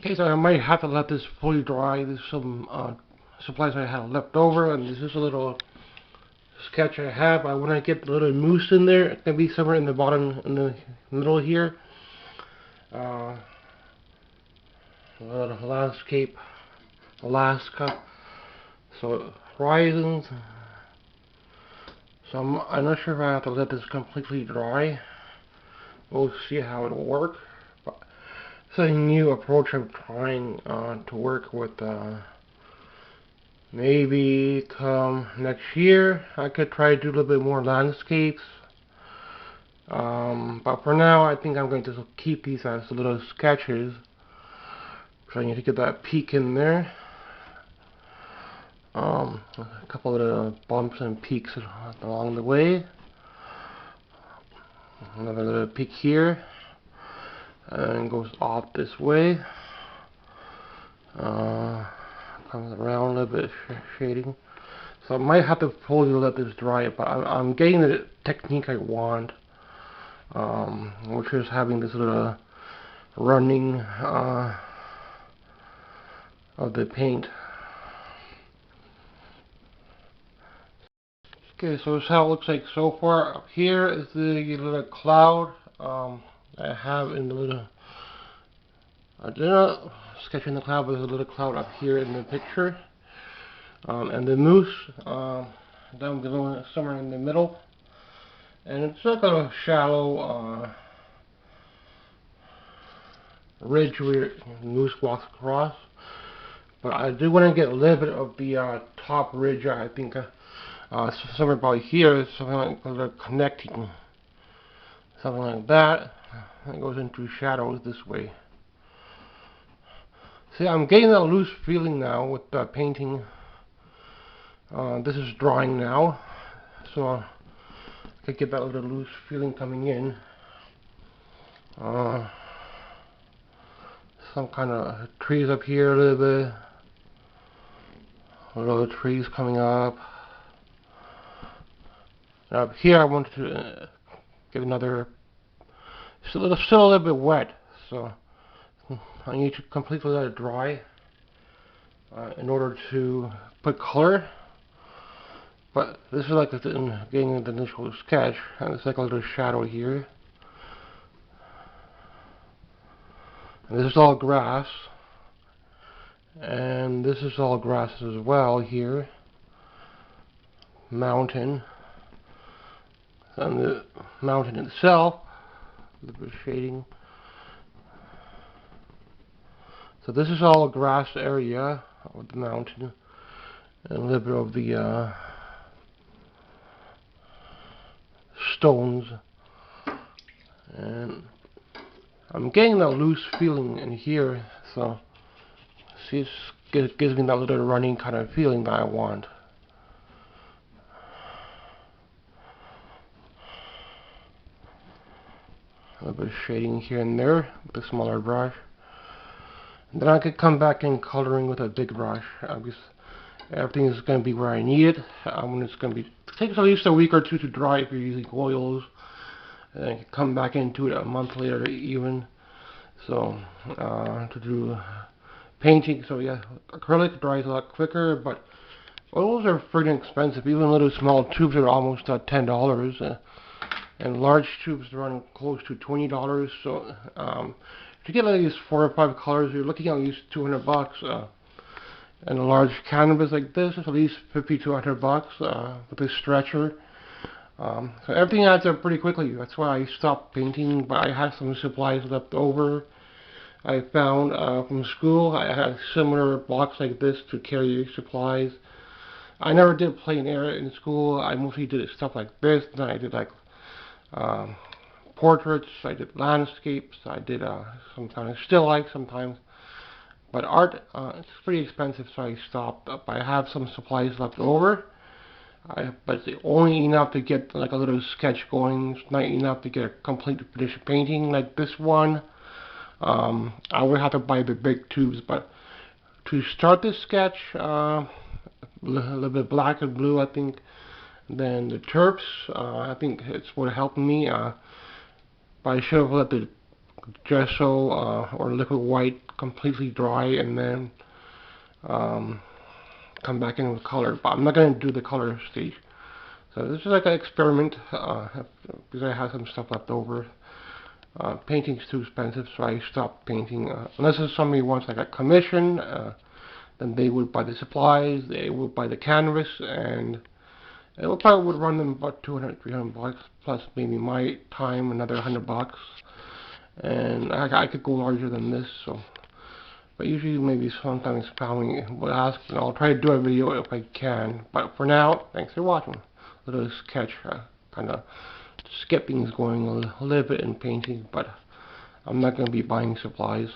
Okay, so I might have to let this fully dry. There's some supplies I have left over, and this is a little sketch I have. I want to get the little moose in there. It's gonna be somewhere in the bottom, in the middle here. Uh, landscape, Alaska. So horizons. So I'm not sure if I have to let this completely dry. We'll see how it'll work. But it's a new approach I'm trying to work with. Maybe come next year, I could try to do a little bit more landscapes. But for now, I think I'm going to keep these as little sketches. So I need to get that peak in there. A couple of little bumps and peaks along the way. Another little peak here. And goes off this way. Comes around a little bit, shading. So I might have to fully let this dry, but I'm getting the technique I want. Which is having this little running of the paint. Okay, so this is how it looks like so far. Up here is the little cloud I have in the little. I did not sketch in the cloud, but there's a little cloud up here in the picture. And the moose down below, somewhere in the middle. And it's like a shallow ridge where the moose walks across. But I do want to get a little bit of the top ridge. I think somewhere about here, something like they're connecting, something like that. It goes into shadows this way. See, I'm getting a loose feeling now with painting. This is drying now, so I could get that little loose feeling coming in. Some kind of trees up here a little bit. Little trees coming up. Up here I wanted to get another. Still a little bit wet, so I need to completely let it dry in order to put color. But this is like getting the initial sketch, and it's like a little shadow here. And this is all grass, and this is all grass as well here. Mountain, and the mountain itself, a little bit of shading. So this is all a grass area of the mountain, and a little bit of the stones. And I'm getting that loose feeling in here, so see, it gives me that little running kind of feeling that I want. A little bit of shading here and there with a smaller brush. And then I could come back in coloring with a big brush. Because everything is going to be where I need it. When it's going to be, it takes at least a week or two to dry if you're using oils. And I can come back into it a month later even. So to do painting, so yeah, acrylic dries a lot quicker, but oils are freaking expensive. Even little small tubes are almost $10. And large tubes run close to $20. So to get at least 4 or 5 colors, you're looking at least $200. And a large canvas like this is at least $50 to $100 with a stretcher. So everything adds up pretty quickly. That's why I stopped painting, but I had some supplies left over. I found from school. I had a similar box like this to carry supplies. I never did plein air in school. I mostly did stuff like this. Then I did like portraits, I did landscapes, I did some kind of still life sometimes. But art, it's pretty expensive, so I stopped. But I have some supplies left over. But it's only enough to get like a little sketch going. It's not enough to get a complete finished painting like this one. I would have to buy the big tubes, but to start this sketch, a little bit black and blue, I think. Then the terps, I think it's what helped me. But I should have let the gesso or liquid white completely dry, and then come back in with color. But I'm not going to do the color stage. So this is like an experiment because I have some stuff left over. Painting's too expensive, so I stopped painting. Unless if somebody wants like a commission, then they would buy the supplies, they would buy the canvas, and it probably would run them about 200, 300 bucks, plus maybe my time, another 100 bucks. And I could go larger than this, so. But usually maybe sometimes family will ask, and I'll try to do a video if I can. But for now, thanks for watching. A little sketch, kind of skipping is going a little bit in painting, but I'm not going to be buying supplies.